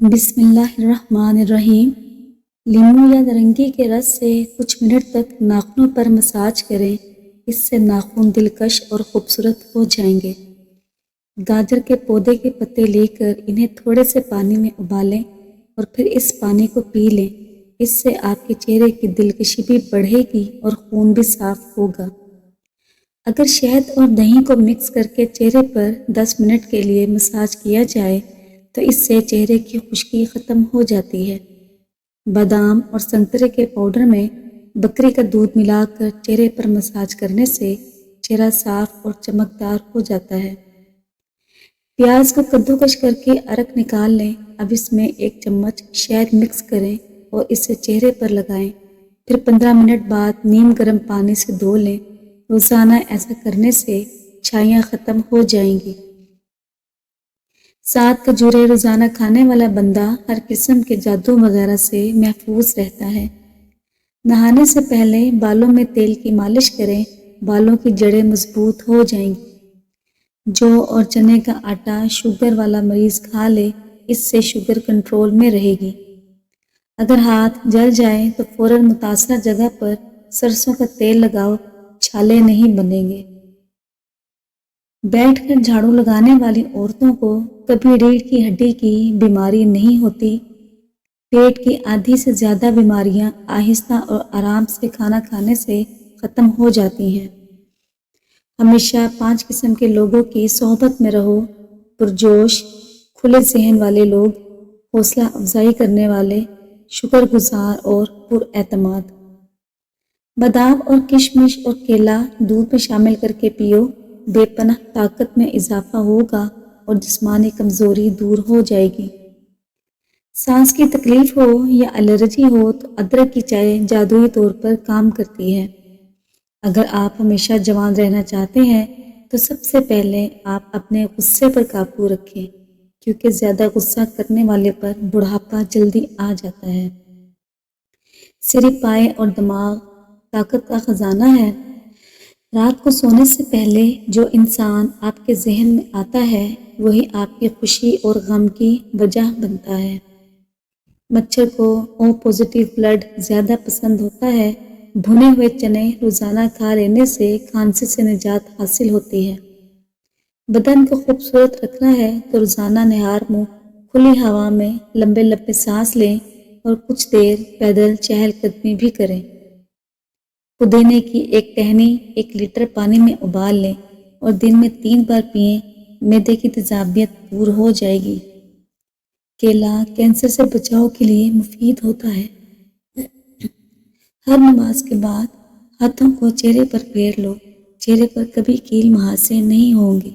بسم اللہ الرحمن الرحیم۔ لیموں یا نارنگی کے رس سے کچھ منٹ تک ناخنوں پر مساج کریں، اس سے ناخن دلکش اور خوبصورت ہو جائیں گے۔ گاجر کے پودے کے پتے لے کر انہیں تھوڑے سے پانی میں ابالیں اور پھر اس پانی کو پی لیں، اس سے آپ کے چہرے کی دلکشی بھی بڑھے گی اور خون بھی صاف ہوگا۔ اگر شہد اور دہی کو مکس کر کے چہرے پر 10 منٹ کے لیے مساج کیا جائے تو اس سے چہرے کی خشکی ختم ہو جاتی ہے۔ بادام اور سنترے کے پاؤڈر میں بکری کا دودھ ملا کر چہرے پر مساج کرنے سے چہرہ صاف اور چمکدار ہو جاتا ہے۔ پیاز کو کدوکش کر کے ارک نکال لیں، اب اس میں 1 چمچ شہد مکس کریں اور اسے چہرے پر لگائیں، پھر 15 منٹ بعد نیم گرم پانی سے دھو لیں۔ روزانہ ایسا کرنے سے چھائیاں ختم ہو جائیں گی۔ 7 کھجوریں روزانہ کھانے والا بندہ ہر قسم کے جادو وغیرہ سے محفوظ رہتا ہے۔ نہانے سے پہلے بالوں میں تیل کی مالش کریں، بالوں کی جڑیں مضبوط ہو جائیں گی۔ جو اور چنے کا آٹا شوگر والا مریض کھا لے، اس سے شوگر کنٹرول میں رہے گی۔ اگر ہاتھ جل جائیں تو فوراً متاثرہ جگہ پر سرسوں کا تیل لگاؤ، چھالے نہیں بنیں گے۔ بیٹھ کر جھاڑو لگانے والی عورتوں کو کبھی ریڑھ کی ہڈی کی بیماری نہیں ہوتی۔ پیٹ کی آدھی سے زیادہ بیماریاں آہستہ اور آرام سے کھانا کھانے سے ختم ہو جاتی ہیں۔ ہمیشہ 5 قسم کے لوگوں کی صحبت میں رہو: پرجوش، کھلے ذہن والے لوگ، حوصلہ افزائی کرنے والے، شکر گزار اور پر اعتماد۔ بادام اور کشمش اور کیلا دودھ میں شامل کر کے پیو، بے پناہ طاقت میں اضافہ ہوگا اور جسمانی کمزوری دور ہو جائے گی۔ سانس کی تکلیف ہو یا الرجی ہو تو ادرک کی چائے جادوئی طور پر کام کرتی ہے۔ اگر آپ ہمیشہ جوان رہنا چاہتے ہیں تو سب سے پہلے آپ اپنے غصے پر قابو رکھیں، کیونکہ زیادہ غصہ کرنے والے پر بڑھاپا جلدی آ جاتا ہے۔ صرف پائے اور دماغ طاقت کا خزانہ ہے۔ رات کو سونے سے پہلے جو انسان آپ کے ذہن میں آتا ہے وہی آپ کی خوشی اور غم کی وجہ بنتا ہے۔ مچھر کو او پازیٹیو بلڈ زیادہ پسند ہوتا ہے۔ بھنے ہوئے چنے روزانہ کھا لینے سے کھانسی سے نجات حاصل ہوتی ہے۔ بدن کو خوبصورت رکھنا ہے تو روزانہ نہار منہ کھلی ہوا میں لمبے لمبے سانس لیں اور کچھ دیر پیدل چہل قدمی بھی کریں۔ پودینے کی 1 ٹہنی 1 لیٹر پانی میں ابال لیں اور دن میں 3 بار پئیں، معدے کی تیزابیت دور ہو جائے گی۔ کیلا کینسر سے بچاؤ کے لیے مفید ہوتا ہے۔ ہر نماز کے بعد ہاتھوں کو چہرے پر پھیر لو، چہرے پر کبھی کیل مہاسے نہیں ہوں گے۔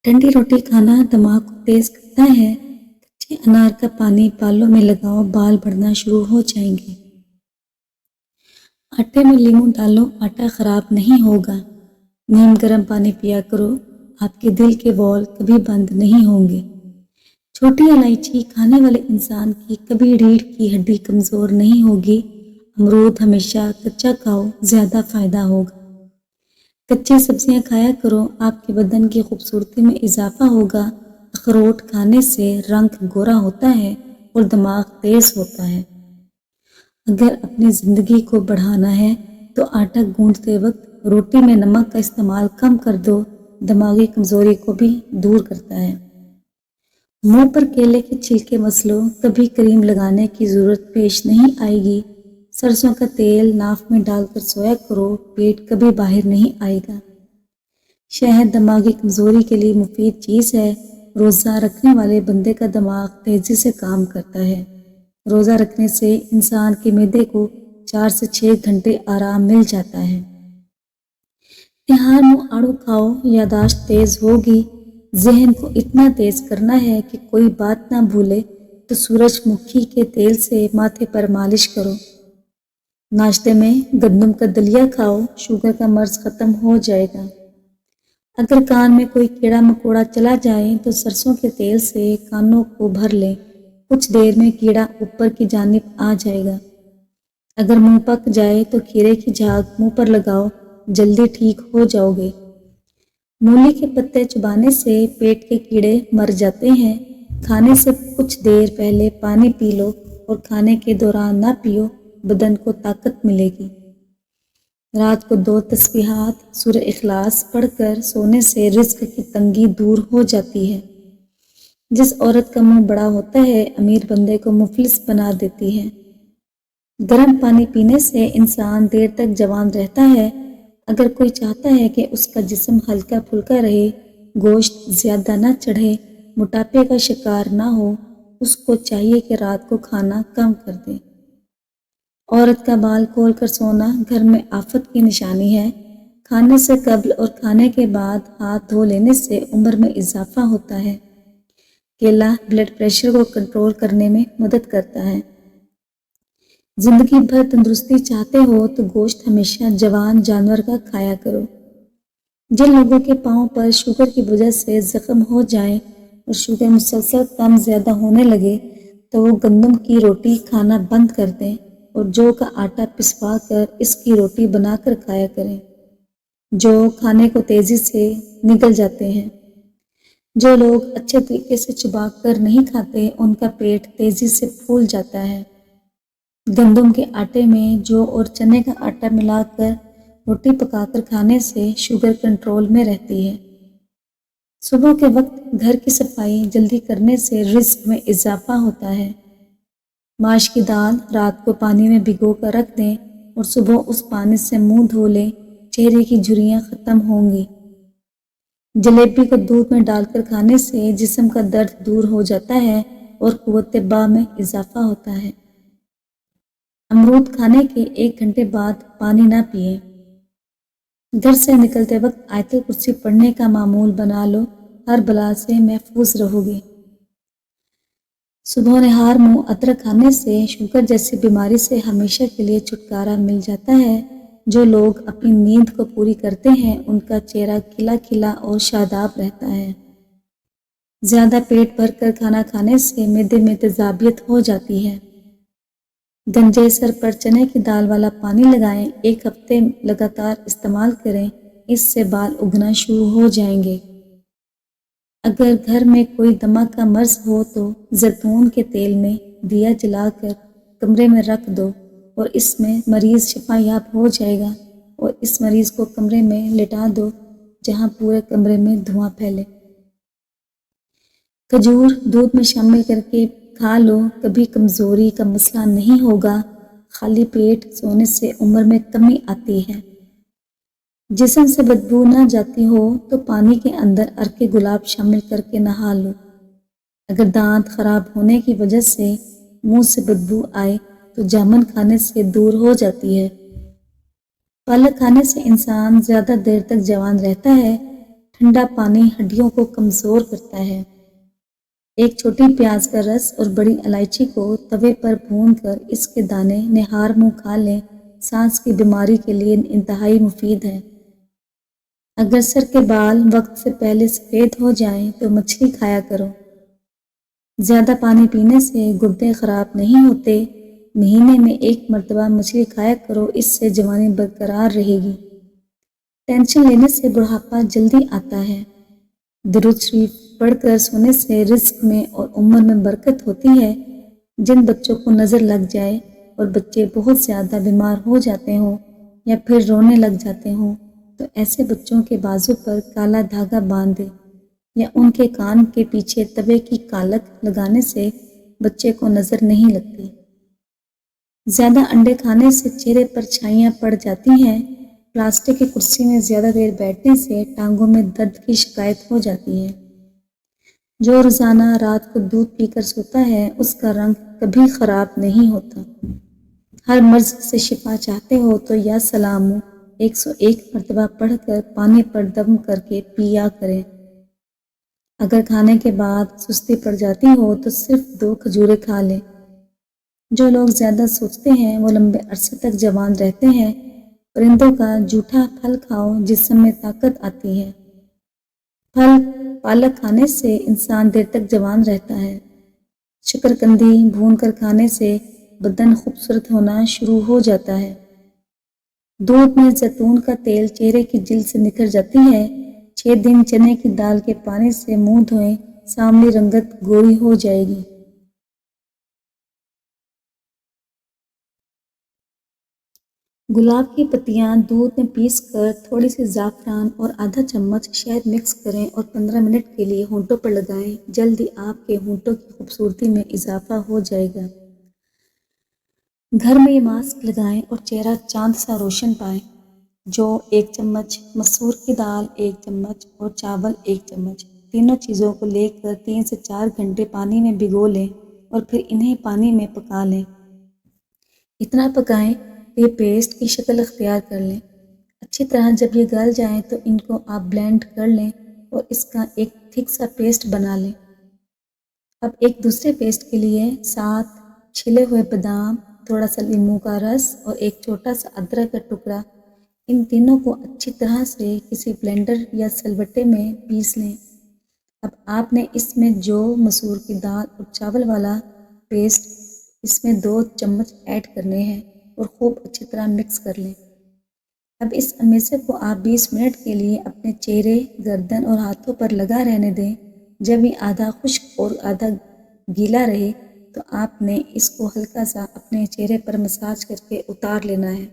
ٹھنڈی روٹی کھانا دماغ کو تیز کرتا ہے۔ کچے انار کا پانی بالوں میں لگاؤ، بال بڑھنا شروع ہو جائیں گے۔ آٹے میں لیموں ڈالو، آٹا خراب نہیں ہوگا۔ نیم گرم پانی پیا کرو، آپ کے دل کے وال کبھی بند نہیں ہوں گے۔ چھوٹی الائچی کھانے والے انسان کی کبھی ریڑھ کی ہڈی کمزور نہیں ہوگی۔ امرود ہمیشہ کچا کھاؤ، زیادہ فائدہ ہوگا۔ کچی سبزیاں کھایا کرو، آپ کے بدن کی خوبصورتی میں اضافہ ہوگا۔ اخروٹ کھانے سے رنگ گورا ہوتا ہے اور دماغ تیز ہوتا ہے۔ اگر اپنی زندگی کو بڑھانا ہے تو آٹا گوندتے وقت روٹی میں نمک کا استعمال کم کر دو، دماغی کمزوری کو بھی دور کرتا ہے۔ منہ پر کیلے کے چھلکے مس لو، کبھی کریم لگانے کی ضرورت پیش نہیں آئے گی۔ سرسوں کا تیل ناف میں ڈال کر سویا کرو، پیٹ کبھی باہر نہیں آئے گا۔ شہد دماغی کمزوری کے لیے مفید چیز ہے۔ روزہ رکھنے والے بندے کا دماغ تیزی سے کام کرتا ہے۔ روزہ رکھنے سے انسان کے معدے کو 4 سے 6 گھنٹے آرام مل جاتا ہے۔ نہار منہ آڑو کھاؤ، یادداشت تیز ہوگی۔ ذہن کو اتنا تیز کرنا ہے کہ کوئی بات نہ بھولے تو سورج مکھی کے تیل سے ماتھے پر مالش کرو۔ ناشتے میں گندم کا دلیا کھاؤ، شوگر کا مرض ختم ہو جائے گا۔ اگر کان میں کوئی کیڑا مکوڑا چلا جائے تو سرسوں کے تیل سے کانوں کو بھر لیں، کچھ دیر میں کیڑا اوپر کی جانب آ جائے گا۔ اگر منہ پک جائے تو کھیرے کی جھاگ منہ پر لگاؤ، جلدی ٹھیک ہو جاؤ گے۔ मूली के पत्ते चबाने से पेट के कीड़े मर जाते हैं। खाने से कुछ देर पहले पानी पी लो और खाने के दौरान ना पियो, बदन को ताकत मिलेगी। रात को 2 तस्बीहात सूरह इखलास पढ़कर सोने से रिज्क की तंगी दूर हो जाती है। जिस औरत का मुंह बड़ा होता है अमीर बंदे को मुफलिस बना देती है। गर्म पानी पीने से इंसान देर तक जवान रहता है। अगर कोई चाहता है कि उसका जिस्म हल्का फुल्का रहे, गोश्त ज़्यादा ना चढ़े, मोटापे का शिकार ना हो, उसको चाहिए कि रात को खाना कम कर दे। औरत का बाल खोल कर सोना घर में आफत की निशानी है। खाने से कब्ल और खाने के बाद हाथ धो लेने से उम्र में इजाफा होता है। केला ब्लड प्रेशर को कंट्रोल करने में मदद करता है। जिंदगी भर तंदुरुस्ती चाहते हो तो गोश्त हमेशा जवान जानवर का खाया करो। जिन लोगों के पाँव पर शुगर की वजह से जख्म हो जाए और शुगर मुसलसल कम ज़्यादा होने लगे तो वो गंदम की रोटी खाना बंद कर दें और जौ का आटा पिसवा कर इसकी रोटी बनाकर खाया करें। जौ खाने को तेज़ी से निगल जाते हैं। जो लोग अच्छे तरीके से चबा कर नहीं खाते उनका पेट तेज़ी से फूल जाता है। गंदम के आटे में जौ और चने का आटा मिलाकर रोटी पकाकर खाने से शुगर कंट्रोल में रहती है। सुबह के वक्त घर की सफाई जल्दी करने से रिस्क में इजाफा होता है। माश की दाल रात को पानी में भिगो कर रख दें और सुबह उस पानी से मुंह धो लें, चेहरे की झुर्रियाँ ख़त्म होंगी। जलेबी को दूध में डालकर खाने से जिस्म का दर्द दूर हो जाता है और कुव्वत बा में इजाफा होता है। अमरूद खाने के 1 घंटे बाद पानी ना पिए। घर से निकलते वक्त आयतुल कुर्सी पढ़ने का मामूल बना लो, हर बला से महफूज रहोगे। सुबह नहार मुँह अदरक खाने से शुगर जैसी बीमारी से हमेशा के लिए छुटकारा मिल जाता है। जो लोग अपनी नींद को पूरी करते हैं उनका चेहरा खिला खिला और शादाब रहता है। ज़्यादा पेट भर कर खाना खाने से मैदे में तेजाबियत हो जाती है। गंजे सर पर चने की दाल वाला पानी लगाएं, 1 हफ्ते लगातार इस्तेमाल करें, इससे बाल उगना शुरू हो जाएंगे। अगर घर में कोई दमा का मर्ज हो तो जैतून के तेल में दिया जलाकर कमरे में रख दो और इसमें मरीज़ शफायाब हो जाएगा और इस मरीज़ को कमरे में लिटा दो जहां पूरे कमरे में धुआं फैले। खजूर दूध में शामिल करके खा लो, कभी कमज़ोरी का मसला नहीं होगा। खाली पेट सोने से उम्र में कमी आती है। जिस्म से बदबू ना जाती हो तो पानी के अंदर अर्के गुलाब शामिल करके नहा लो। अगर दांत खराब होने की वजह से मुंह से बदबू आए तो जामुन खाने से दूर हो जाती है। पालक खाने से इंसान ज़्यादा देर तक जवान रहता है। ठंडा पानी हड्डियों को कमज़ोर करता है। 1 छोटी प्याज का रस और बड़ी इलायची को तवे पर भूनकर इसके दाने निहार मुँह खा लें, सांस की बीमारी के लिए इंतहाई मुफीद है। अगर सर के बाल वक्त से पहले सफ़ेद हो जाएं तो मछली खाया करो। ज़्यादा पानी पीने से गुर्दे ख़राब नहीं होते। महीने में 1 मरतबा मछली खाया करो, इससे जवानी बरकरार रहेगी। टेंशन लेने से बुढ़ापा जल्दी आता है। दुरूद शरीफ पढ़कर सोने से रिस्क में और उम्र में बरकत होती है। जिन बच्चों को नज़र लग जाए और बच्चे बहुत ज़्यादा बीमार हो जाते हों या फिर रोने लग जाते हों तो ऐसे बच्चों के बाजू पर काला धागा बांध दे या उनके कान के पीछे तवे की कालक लगाने से बच्चे को नज़र नहीं लगती। ज़्यादा अंडे खाने से चेहरे पर छाइयाँ पड़ जाती हैं। प्लास्टिक की कुर्सी में ज़्यादा देर बैठने से टांगों में दर्द की शिकायत हो जाती है। जो रोज़ाना रात को दूध पीकर सोता है उसका रंग कभी ख़राब नहीं होता। हर मर्ज से शिफा चाहते हो तो या सलामु 101 मरतबा पढ़कर पानी पर दम करके पिया करें। अगर खाने के बाद सुस्ती पड़ जाती हो तो सिर्फ 2 खजूरें खा लें। जो लोग ज़्यादा सोचते हैं वो लंबे अरसे तक जवान रहते हैं। परिंदों का जूठा फल खाओ जिस्म में ताकत आती है। फल पालक खाने से इंसान देर तक जवान रहता है। शकरकंदी भून कर खाने से बदन खूबसूरत होना शुरू हो जाता है। दूध में जैतून का तेल चेहरे की जिल्द से निखर जाती है। 6 दिन चने की दाल के पानी से मुंह धोएं, सांवली रंगत गोरी हो जाएगी। गुलाब की पत्तियां दूध में पीस कर थोड़ी सी ज़ाफ़रान और आधा चम्मच शहद मिक्स करें और 15 मिनट के लिए होंठों पर लगाएं। जल्द ही आपके होंठों की खूबसूरती में इजाफा हो जाएगा। घर में ये मास्क लगाएं और चेहरा चांद सा रोशन पाएं। जो 1 चम्मच मसूर की दाल, 1 चम्मच और चावल 1 चम्मच, तीनों चीज़ों को लेकर 3 से 4 घंटे पानी में भिगो लें और फिर इन्हें पानी में पका लें। इतना पकाएं कि ये पेस्ट की शक्ल अख्तियार कर लें। अच्छी तरह जब ये गल जाएं तो इनको आप ब्लेंड कर लें और इसका एक थिक सा पेस्ट बना लें। अब एक दूसरे पेस्ट के लिए 7 छिले हुए बादाम, थोड़ा सा नींबू का रस और एक छोटा सा अदरक का टुकड़ा, इन तीनों को अच्छी तरह से किसी ब्लेंडर या सिलबट्टे में पीस लें। अब आपने इसमें जो मसूर की दाल और चावल वाला पेस्ट, इसमें 2 चम्मच ऐड करने हैं और खूब अच्छी तरह मिक्स कर लें। अब इस मिश्रण को आप 20 मिनट के लिए अपने चेहरे, गर्दन और हाथों पर लगा रहने दें। जब ये आधा खुश्क और आधा गीला रहे तो आपने इसको हल्का सा अपने चेहरे पर मसाज करके उतार लेना है।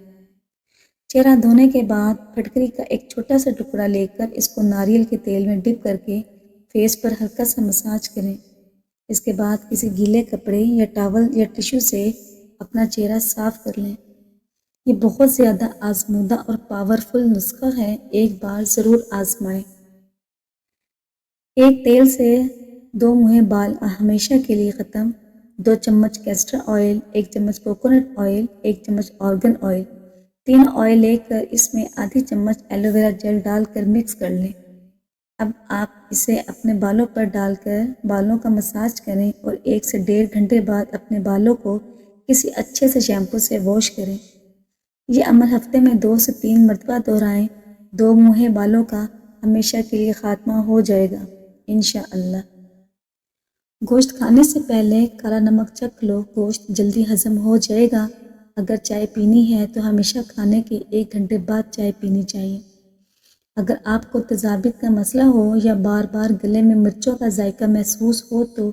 चेहरा धोने के बाद फटकरी का एक छोटा सा टुकड़ा लेकर इसको नारियल के तेल में डिप करके फेस पर हल्का सा मसाज करें। इसके बाद किसी गीले कपड़े या टॉवल या टिश्यू से अपना चेहरा साफ कर लें। ये बहुत ज़्यादा आजमूदा और पावरफुल नुस्खा है, एक बार ज़रूर आजमाएं। एक तेल से 2 मुँहे बाल हमेशा के लिए ख़त्म। 2 चम्मच कैस्टर ऑयल, 1 चम्मच कोकोनट ऑयल, 1 चम्मच ऑर्गन ऑयल, 3 ऑयल लेकर इसमें आधी चम्मच एलोवेरा जेल डालकर मिक्स कर लें। अब आप इसे अपने बालों पर डालकर बालों का मसाज करें और 1 से 1.5 घंटे बाद अपने बालों को किसी अच्छे से शैम्पू से वॉश करें। ये अमल हफ्ते में 2 से 3 मरतबा दोहराएं। 2 मुँहे बालों का हमेशा के लिए खात्मा हो जाएगा इंशाअल्लाह। गोश्त खाने से पहले काला नमक चख लो, गोश्त जल्दी हजम हो जाएगा। अगर चाय पीनी है तो हमेशा खाने के 1 घंटे बाद चाय पीनी चाहिए। अगर आपको तेज़ाबियत का मसला हो या बार बार गले में मिर्चों का जायका महसूस हो तो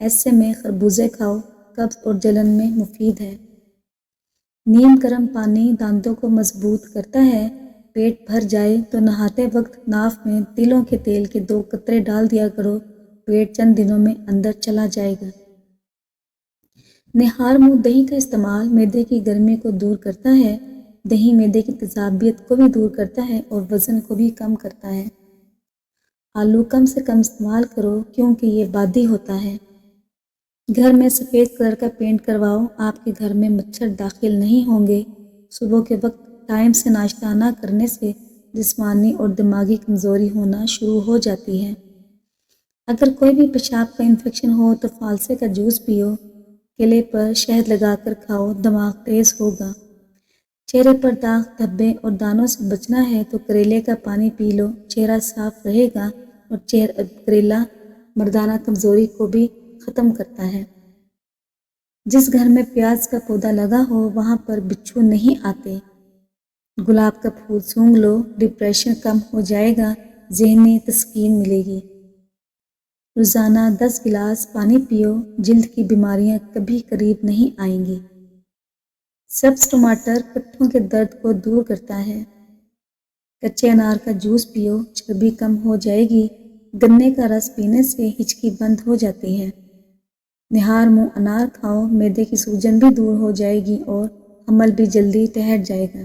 ऐसे में खरबूजे खाओ, कब्ज़ और जलन में मुफीद है। नीम गर्म पानी दांतों को मजबूत करता है। पेट भर जाए तो नहाते वक्त नाक में तिलों के तेल के 2 कतरे डाल दिया करो, पेट चंद दिनों में अंदर चला जाएगा। निहार मुँह दही का इस्तेमाल मैदे की गर्मी को दूर करता है। दही मैदे की तेज़ाबियत को भी दूर करता है और वज़न को भी कम करता है। आलू कम से कम इस्तेमाल करो क्योंकि ये बादी होता है। घर में सफ़ेद कलर का पेंट करवाओ, आपके घर में मच्छर दाखिल नहीं होंगे। सुबह के वक्त टाइम से नाश्ता न करने से जिस्मानी और दिमागी कमज़ोरी होना शुरू हो जाती है। अगर कोई भी पेशाब का इन्फेक्शन हो तो फालसे का जूस पियो, केले पर शहद लगाकर खाओ, दिमाग तेज़ होगा। चेहरे पर दाग, धब्बे और दानों से बचना है तो करेले का पानी पी लो, चेहरा साफ रहेगा और करेला मर्दाना कमज़ोरी को भी ख़त्म करता है। जिस घर में प्याज का पौधा लगा हो वहाँ पर बिच्छू नहीं आते। गुलाब का फूल सूंघ लो, डिप्रेशन कम हो जाएगा, ज़हनी तस्कीन मिलेगी। रोज़ाना 10 गिलास पानी पियो, जिल्द की बीमारियाँ कभी करीब नहीं आएंगी। सब्ज़ टमाटर पट्टों के दर्द को दूर करता है। कच्चे अनार का जूस पियो, चर्बी कम हो जाएगी। गन्ने का रस पीने से हिचकी बंद हो जाती है। निहार मुँह अनार खाओ, मैदे की सूजन भी दूर हो जाएगी और हमल भी जल्दी ठहर जाएगा।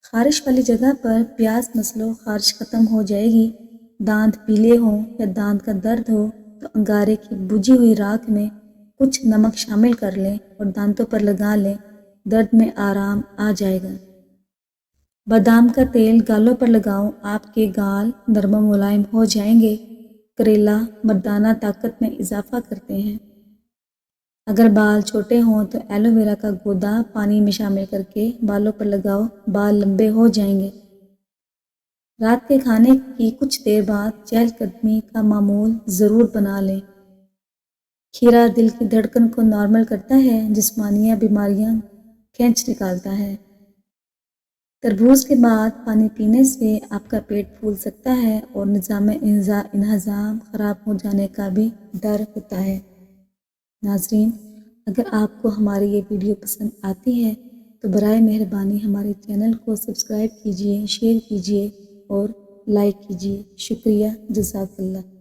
खारिश वाली जगह पर प्याज मसलो, खारिश ख़त्म हो जाएगी। दांत पीले हों या दांत का दर्द हो तो अंगारे की बुझी हुई राख में कुछ नमक शामिल कर लें और दांतों पर लगा लें, दर्द में आराम आ जाएगा। बादाम का तेल गालों पर लगाओ, आपके गाल नरम मुलायम हो जाएंगे। करेला मर्दाना ताकत में इजाफा करते हैं। अगर बाल छोटे हों तो एलोवेरा का गूदा पानी में शामिल करके बालों पर लगाओ, बाल लंबे हो जाएंगे। रात के खाने की कुछ देर बाद चहलकदमी का मामूल ज़रूर बना लें। खीरा दिल की धड़कन को नॉर्मल करता है, जिस्मानी बीमारियां खींच निकालता है। تربوز کے بعد پانی پینے سے آپ کا پیٹ پھول سکتا ہے اور نظام انہضام خراب ہو جانے کا بھی ڈر ہوتا ہے۔ ناظرین، اگر آپ کو ہماری یہ ویڈیو پسند آتی ہے تو برائے مہربانی ہمارے چینل کو سبسکرائب کیجیے، شیئر کیجیے اور لائک کیجیے۔ شکریہ، جزاک اللہ۔